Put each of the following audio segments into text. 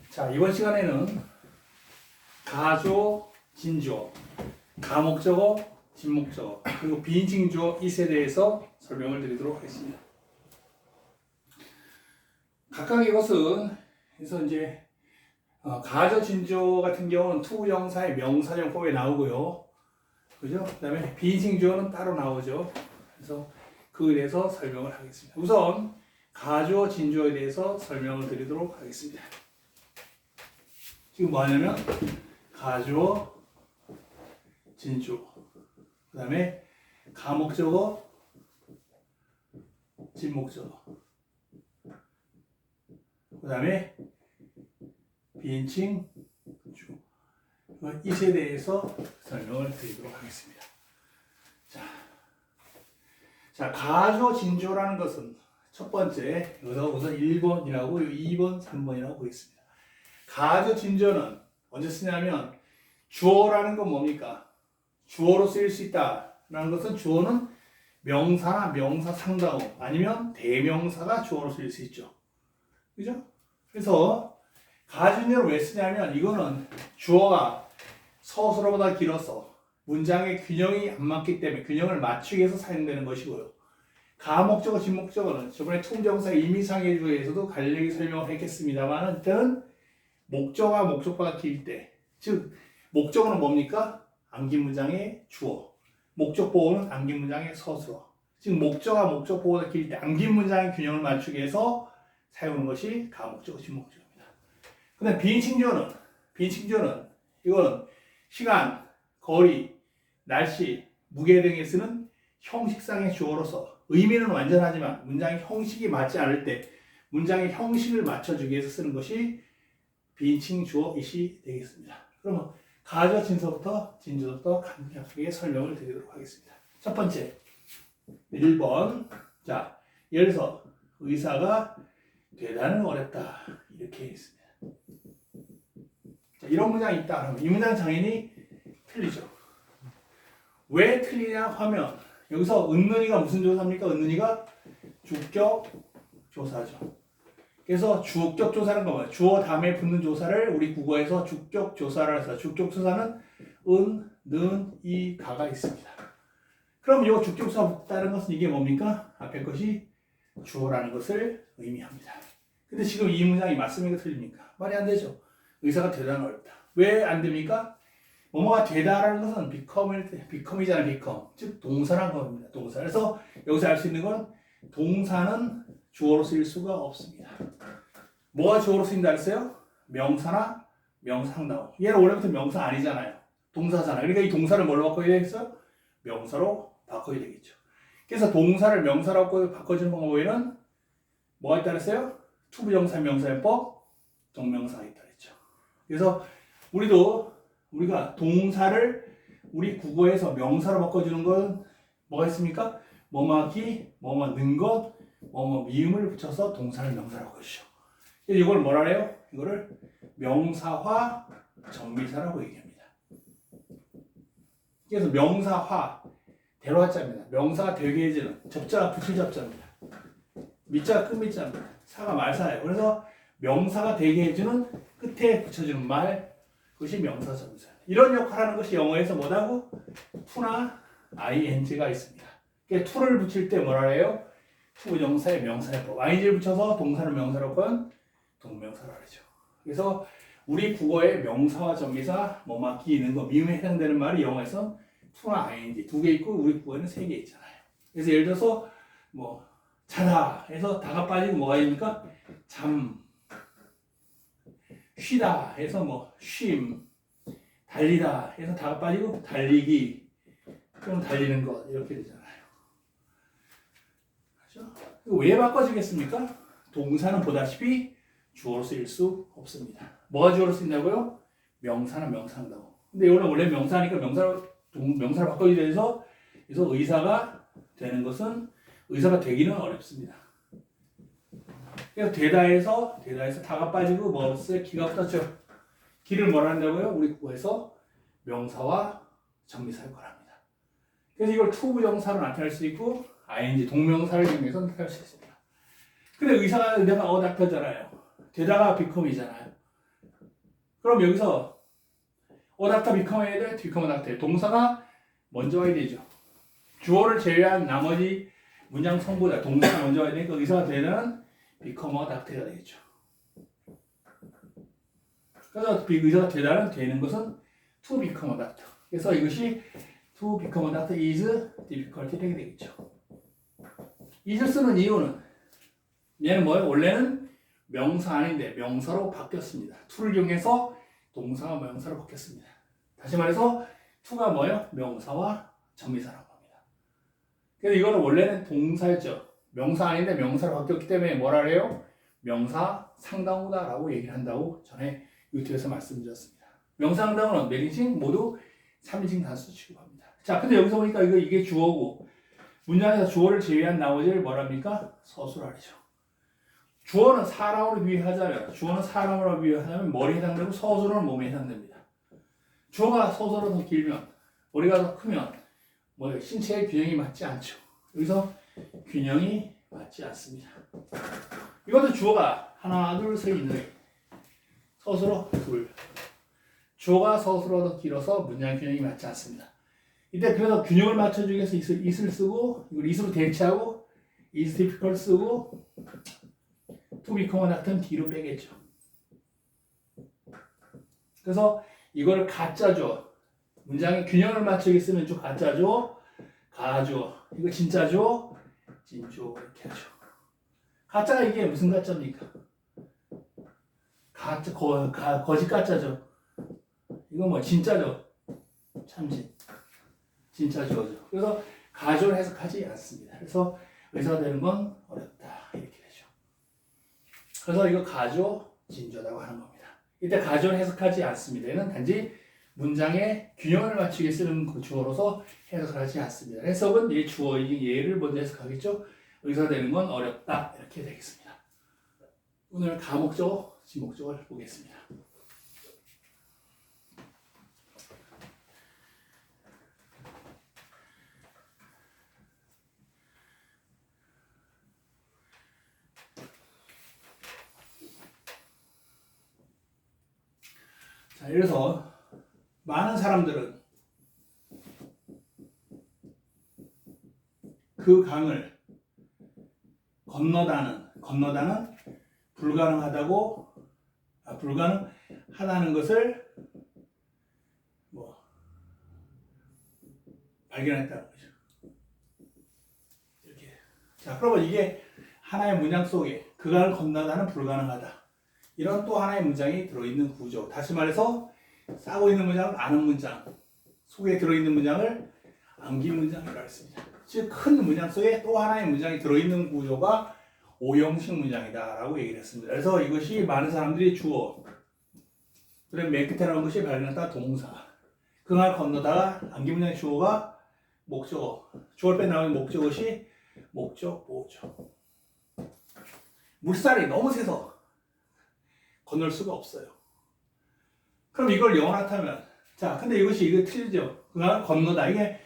자, 이번 시간에는 가주어, 진주어, 가목적어, 진목적어, 그리고 비인칭주어 이에 대해서 설명을 드리도록 하겠습니다. 각각의 것은 그래서 이제 가저, 진주어 같은 경우는 투부정사의 명사정법에 나오고요. 그죠? 그 다음에 비인칭주어는 따로 나오죠. 그래서 그에 대해서 설명을 하겠습니다. 우선 가주어, 진주어에 대해서 설명을 드리도록 하겠습니다. 지금 뭐 하냐면 가주어, 진주어, 그 다음에 가목적어, 진목적어, 그 다음에 비인칭 주어, 이에 대해서 설명을 드리도록 하겠습니다. 자, 가주어, 진주어라는 것은 첫 번째, 여기서 우선 1번이라고 2번, 3번이라고 보겠습니다. 가주어, 진주어는 언제 쓰냐면 주어라는 건 뭡니까? 주어로 쓰일 수 있다라는 것은 주어는 명사나 명사 상당어 아니면 대명사가 주어로 쓰일 수 있죠. 그죠? 그래서 가주어, 진주어를 왜 쓰냐면 이거는 주어가 서술어보다 길어서 문장의 균형이 안 맞기 때문에 균형을 맞추기 위해서 사용되는 것이고요. 가목적어, 진목적어는 저번에 투부정사의 의미상의 주어에서도 간략히 설명을 했겠습니다만 일단은 목적어가 목적보다 길 때, 즉 목적어는 뭡니까? 암긴 문장의 주어, 목적보어는 암긴 문장의 서술어. 즉 목적어가 목적보어보다 길 때 암긴 문장의 균형을 맞추기 위해서 사용하는 것이 가목적어, 진목적어입니다. 그 다음 비인칭주어는 이거는 시간, 거리, 날씨, 무게 등에 쓰는 형식상의 주어로서 의미는 완전하지만 문장의 형식이 맞지 않을 때 문장의 형식을 맞춰주기 위해서 쓰는 것이 비인칭 주어이시 되겠습니다. 그러면 가주어, 진주어부터 간략하게 설명을 드리도록 하겠습니다. 첫 번째, 1번. 자, 예를 들어서 의사가 되다는 어렵다. 이렇게 있습니다. 자, 이런 문장이 있다. 그러면 이 문장은 당연히 틀리죠. 왜 틀리냐 하면 여기서 은는이가 무슨 조사입니까? 은는이가 주격 조사죠. 그래서 주격 조사는 뭐예요? 주어 다음에 붙는 조사를 우리 국어에서 주격 조사를 해서 주격 조사는 은, 는, 이, 가가 있습니다. 그럼 이 주격 조사 붙다는 것은 이게 뭡니까? 앞에 것이 주어라는 것을 의미합니다. 근데 지금 이 문장이 맞습니까? 틀립니까? 말이 안 되죠. 의사가 되다는 어렵다. 왜 안 됩니까? 뭐뭐가 되다라는 것은 become이잖아요. become. 즉 동사란 겁니다. 동사. 그래서 여기서 알 수 있는 건 동사는 주어로 쓰일 수가 없습니다. 뭐가 주어로 쓰인다 했어요? 명사나 명상나오. 얘는 원래부터 명사 아니잖아요. 동사잖아요. 그러니까 이 동사를 뭘로 바꿔야 되겠어요? 명사로 바꿔야 되겠죠. 그래서 동사를 명사로 바꿔주는 방법에는 뭐가 있다 그랬어요? 투부정사 명사용법, 동명사가 있다 그랬죠. 그래서 우리가 동사를 우리 국어에서 명사로 바꿔주는 건 뭐가 있습니까? 뭐뭐하기, 뭐뭐 는 것, 뭐뭐 미음을 붙여서 동사를 명사로 바꿔주죠. 이걸 뭐라 해요? 이거를 명사화 정미사라고 얘기합니다. 그래서 명사화, 대로하자입니다. 명사가 되게 해주는 접자가 붙일 접자입니다. 밑자가 끝밑자입니다. 사가 말사예요. 그래서 명사가 되게 해주는 끝에 붙여주는 말, 그것이 명사 정미사. 이런 역할을 하는 것이 영어에서 뭐라고? to나 ing가 있습니다. 그러니까 to를 붙일 때 뭐라 해요? 투부정사의 명사용법. ing를 붙여서 동사를 명사로 건 동명사라 그러죠. 그래서 우리 국어의 명사와 정미사, 뭐 막기 있는 거, 미음에 해당되는 말이 영어에서 to나 ing 두 개 있고 우리 국어에는 세 개 있잖아요. 그래서 예를 들어서 뭐 자다 해서 다가 빠지고 뭐가 있습니까? 잠, 쉬다 해서 뭐 쉼, 달리다 해서 다가 빠지고 달리기, 그럼 달리는 것 이렇게 되잖아요. 그렇죠? 왜 바꿔주겠습니까? 동사는 보다시피 주어로 쓰일 수 없습니다. 뭐가 주어로 쓰인다고요? 명사나 명사한다고. 근데 이거는 원래 명사니까 명사로 바꿔야 돼서 그래서 의사가 되는 것은 의사가 되기는 어렵습니다. 그래서 되다에서 다가 빠지고 뭐 없어요? 기가 붙었죠. 기를 뭐라 한다고요? 우리 국어에서 명사와 정미사를 거랍니다. 그래서 이걸 투부정사로 나타낼 수 있고 ing 동명사를 이용해서 나타낼 수 있습니다. 근데 의사가 내가 닥터잖아요. 되다가 become이잖아요. 그럼 여기서 어답터 become 해야 돼? become 어답터. 동사가 먼저 와야 되죠. 주어를 제외한 나머지 문장 성보다 동사가 먼저 와야 되니까 의사가 되는 become 어답터가 되겠죠. 그래서 의사가 되는 것은 to become adapter. 그래서 이것이 to become adapter is difficult 되게 되겠죠. is 쓰는 이유는 얘는 뭐예요? 원래는 명사 아닌데 명사로 바뀌었습니다. to를 이용해서 동사가 명사로 바뀌었습니다. 다시 말해서 to가 뭐예요? 명사와 전미사라고 합니다. 그래서 이거는 원래는 동사였죠. 명사 아닌데 명사로 바뀌었기 때문에 뭐라 그래요? 명사 상당후다라고 얘기를 한다고 전에 유튜브에서 말씀드렸습니다. 명사 상당후는 몇 인칭? 모두 3인칭 단수 취급합니다. 자, 근데 여기서 보니까 이게 주어고 문장에서 주어를 제외한 나머지를 뭐랍니까? 서술하죠. 주어는 사람으로 비유하자면 머리에 해당되고 서술은 몸에 해당됩니다. 주어가 서술은 더 길면 머리가 더 크면 신체의 균형이 맞지 않죠. 여기서 균형이 맞지 않습니다. 이것도 주어가 하나, 둘, 셋 있는 서술어 둘. 주어가 서술어 더 길어서 문장 균형이 맞지 않습니다. 이때 그래서 균형을 맞춰주기 위해서 is를 쓰고 이걸 is로 대체하고 is difficult 쓰고 to become 같은 뒤로 빼겠죠. 그래서 이걸 가짜죠. 문장의 균형을 맞추기 쓰면 좀 가짜죠. 가죠. 이거 진짜죠. 진죠. 이렇게 하죠. 가짜가 이게 무슨 가짜입니까? 가짜, 거짓 가짜죠. 이거 진짜죠. 참진. 진짜 주어죠. 그래서 가조를 해석하지 않습니다. 그래서 의사가 되는 건 어렵다. 이렇게 되죠. 그래서 이거 가조, 진조라고 하는 겁니다. 이때 가조를 해석하지 않습니다. 얘는 단지 문장의 균형을 맞추게 쓰는 그 주어로서 해석을 하지 않습니다. 해석은 이 주어, 얘를 먼저 해석하겠죠. 의사가 되는 건 어렵다. 이렇게 되겠습니다. 오늘 가목적, 지목적을 보겠습니다. 자, 이래서 많은 사람들은 그 강을 건너다는 불가능하다는 것을 발견했다는 거죠. 이렇게. 자, 그러면 이게 하나의 문장 속에 그 강을 건너다는 불가능하다. 이런 또 하나의 문장이 들어있는 구조. 다시 말해서 싸고 있는 문장은 아는 문장, 속에 들어있는 문장을 암기 문장이라고 했습니다. 즉 큰 문장 속에 또 하나의 문장이 들어있는 구조가 오형식 문장이다라고 얘기를 했습니다. 그래서 이것이 많은 사람들이 주어, 그다음 맨 끝에 나온 것이 발견했다 동사, 그 말 건너다가 암기 문장의 주어가 목적어, 주어를 빼나오는 목적어시 목적보죠. 물살이 너무 세서 건널 수가 없어요. 그럼 이걸 영어로 나타내면, 자, 근데 이거 틀리죠. 그가 건너다. 이게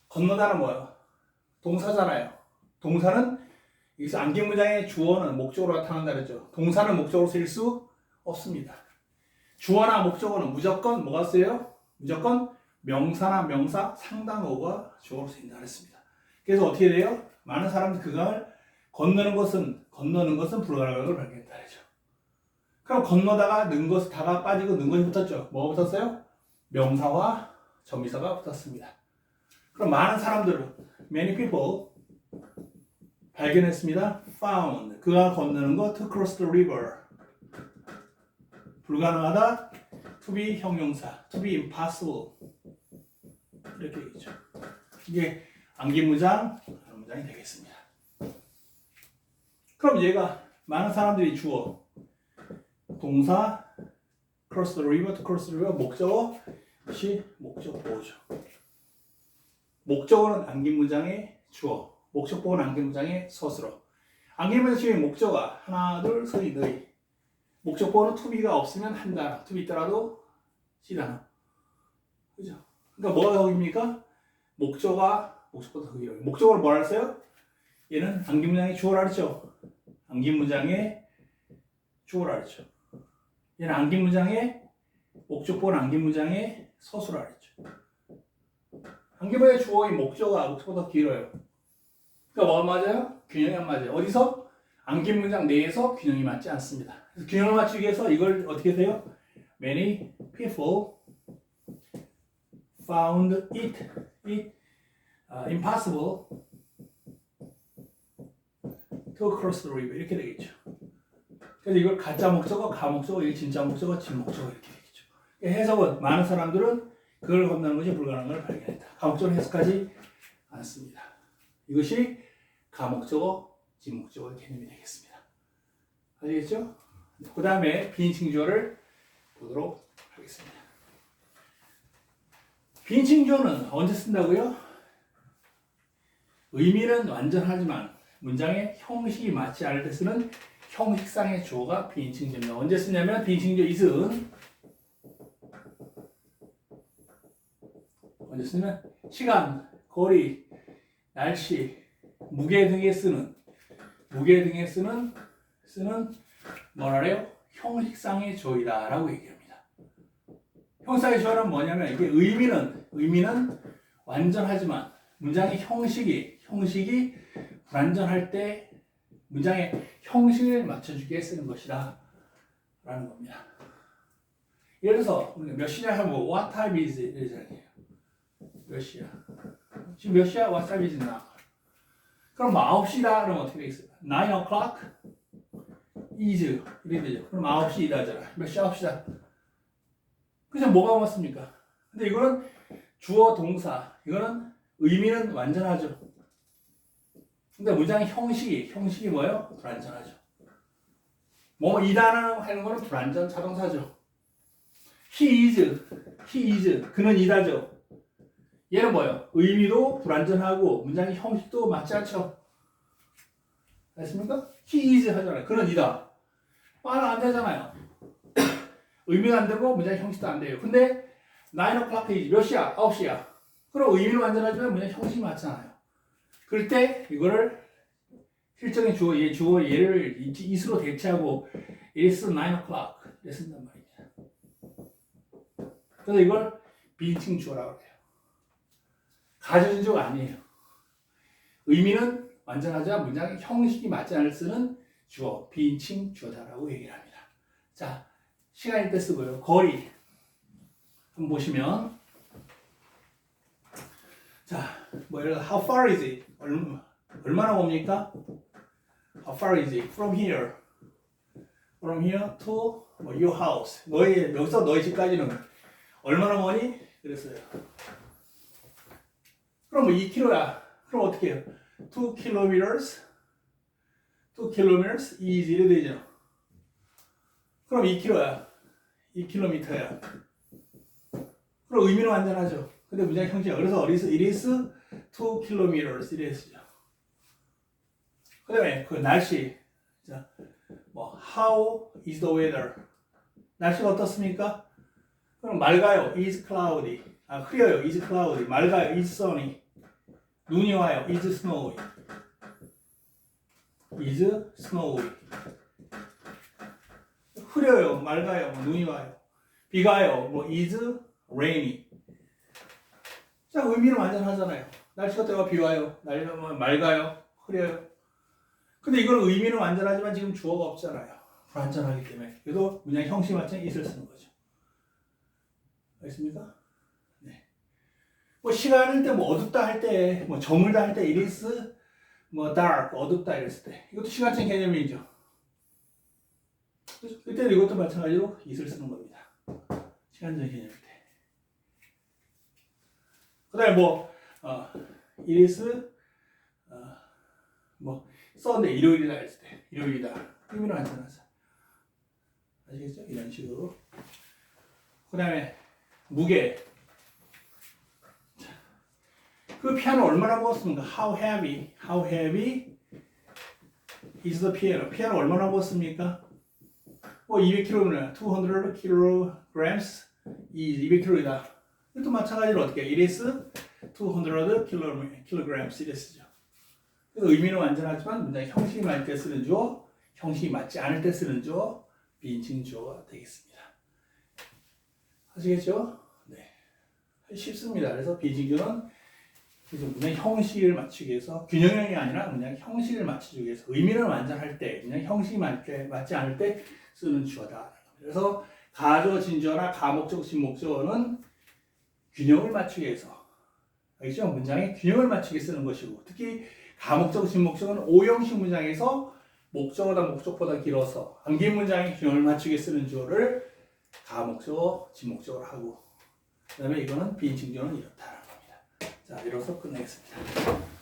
건너다는 뭐예요? 동사잖아요. 동사는 여기서 암기 문장의 주어는 목적으로 나타난다 그랬죠. 동사는 목적으로 쓸 수 없습니다. 주어나 목적어는 무조건 뭐가 쓰여요? 무조건 명사나 명사 상당어가 주어로 쓰인다 그랬습니다. 그래서 어떻게 돼요? 많은 사람들이 그 강을 건너는 것은 불가능한 걸 발견했다 그랬죠. 그럼 건너다가 는 것이 다가 빠지고 는 것이 붙었죠. 뭐가 붙었어요? 명사와 전미사가 붙었습니다. 그럼 많은 사람들은 many people 발견했습니다. found 그가 건너는 것 to cross the river 불가능하다 to be 형용사 to be impossible 이렇게 되겠죠. 이게 암기 문장이 되겠습니다. 그럼 얘가 많은 사람들이 주어 동사 cross the river, to cross the river 목적어시 목적보호죠. 목적어는 암긴 문장의 주어, 목적보호는 암긴 문장의 서술어. 암긴 문장 중에 목적어 하나, 둘, 서이, 너희. 목적보호는 to be가 없으면 한 단어, to be 있더라도 시 단어. 그죠? 그러니까 뭐가 덕입니까? 목적어보다 덕이에요. 목적어를 뭐라 했어요? 얘는 암긴 문장의 주어라 그랬죠. 암긴 문장의 주어라 그랬죠. 얘는 암긴 문장의 목적본 안기문장의 서술화 했죠. 안기문의 주어의 목적보다 길어요. 그러니까 뭐 맞아요? 균형이 안 맞아요. 어디서? 안기문장 내에서 균형이 맞지 않습니다. 그래서 균형을 맞추기 위해서 이걸 어떻게 돼요? Many people found it impossible to cross the river 이렇게 되겠죠. 그래서 이걸 가짜 목적어, 가목적어, 이게 진짜 목적어, 진목적어 이렇게 되겠죠. 해석은 많은 사람들은 그걸 건너는 것이 불가능한 걸 발견했다. 가목적어는 해석하지 않습니다. 이것이 가목적어, 진목적어의 개념이 되겠습니다. 아시겠죠? 그 다음에 비인칭 주어를 보도록 하겠습니다. 비인칭 주어는 언제 쓴다고요? 의미는 완전하지만 문장의 형식이 맞지 않을 때 쓰는 형식상의 주어가 비인칭 주어입니다. 언제 쓰냐면 비인칭 주어 is은 언제 쓰냐면 시간, 거리, 날씨, 무게 등에 쓰는 뭐라래요? 형식상의 주어이다 라고 얘기합니다. 형식상의 주어는 뭐냐면 이게 의미는 완전하지만 문장의 형식이 불완전할 때 문장의 형식을 맞춰주게 쓰는 것이다 라는 겁니다. 예를 들어서 몇 시냐 하면 what time is it 이러잖아요. 몇 시야? 지금 몇 시야? What time is it now? 그럼 뭐 9시다 그러면 어떻게 되겠어요? 9 o'clock is 이렇게 되죠. 그럼 9시이다잖아. 몇 시? 9시다. 그래서 뭐가 맞습니까? 근데 이거는 주어 동사, 이거는 의미는 완전하죠. 근데 문장의 형식이 뭐예요? 불완전하죠. 이다라고 하는 거는 불완전 자동사죠. He is, 그는 이다죠. 얘는 뭐예요? 의미도 불완전하고 문장의 형식도 맞지 않죠. 됐습니까? He is 하잖아요. 그는 이다. 말은 안 되잖아요. 의미가 안 되고 문장의 형식도 안 돼요. 근데 9 o'clock is 몇 시야? 9시야. 그럼 의미는 완전하지만 문장 형식이 맞잖아요. 그럴 때 이거를 실적인 주어 얘를 is로 대체하고 it is 9 o'clock 이렇게 쓴단 말입니다. 그래서 이걸 비인칭 주어라고 해요. 가져진 주어가 아니에요. 의미는 완전하지만 문장의 형식이 맞지 않을 쓰는 주어, 비인칭 주어다라고 얘기를 합니다. 자, 시간일 때 쓰고요. 거리 한번 보시면 자, 예를 들어 how far is it? 얼마나 멉니까? How far is it from here? From here to your house. 여기서 너희 집까지는 얼마나 머니? 그랬어요. 그럼 2km야. 그럼 어떻게 해요? 2 kilometers is 이래 되죠. 그럼 2km야. 2km야. 그럼 의미는 완전하죠. 근데 문장 형식이야. 그래서 it is 2 kilometers 이래 쓰죠. 그 다음에 그 날씨. 자, how is the weather? 날씨가 어떻습니까? 그럼 맑아요. is cloudy. 흐려요. is cloudy. 맑아요. is sunny. 눈이 와요. is snowy. is snowy. 흐려요. 맑아요. 눈이 와요. 비가 와요. is rainy. 자, 의미는 완전하잖아요. 날씨가 때가 비 와요. 맑아요. 흐려요. 근데 이건 의미는 완전하지만 지금 주어가 없잖아요. 불완전하기 때문에. 그래도 문장 형식 맞춰 is를 쓰는 거죠. 알겠습니까? 네. 시간일 때 어둡다 할 때, 저물다 할 때 it is dark, 어둡다 이랬을 때. 이것도 시간적 개념이죠. 그때도 이것도 마찬가지로 is를 쓰는 겁니다. 시간적 개념일 때. 그 다음에 it is Sunday, 일요일이다 했을 때, 일요일이다. 의미는 완전하죠. 아시겠죠? 이런 식으로. 그 다음에 무게. 그 피아노 얼마나 무겁습니까? How heavy is the piano? 피아노 얼마나 무겁습니까? 200kg면 200kg is 200kg이다. 또 마찬가지로 어떻게? It is 200kg 이래 쓰죠. 그래서 의미는 완전하지만 문장의 형식이 맞을 때 쓰는 주어, 형식이 맞지 않을 때 쓰는 주어, 비인칭 주어가 되겠습니다. 아시겠죠? 네. 쉽습니다. 그래서 비징조는 그냥 형식을 맞추기 위해서 균형형이 아니라 그냥 형식을 맞추기 위해서 의미를 완전할 때 그냥 형식이 맞지 않을 때 쓰는 주어다. 그래서 가주어 진주어나 가목적 진목적어는 균형을 맞추기 위해서 알겠죠? 문장의 균형을 맞추기 쓰는 것이고 특히 가목적 진목적어는 오형식 문장에서 목적보다 길어서 암긴 문장의 균형을 맞추게 쓰는 주어를 가목적어, 진목적어로 하고 그 다음에 이거는 비인칭조어는 이렇다라는 겁니다. 자, 이로써 끝내겠습니다.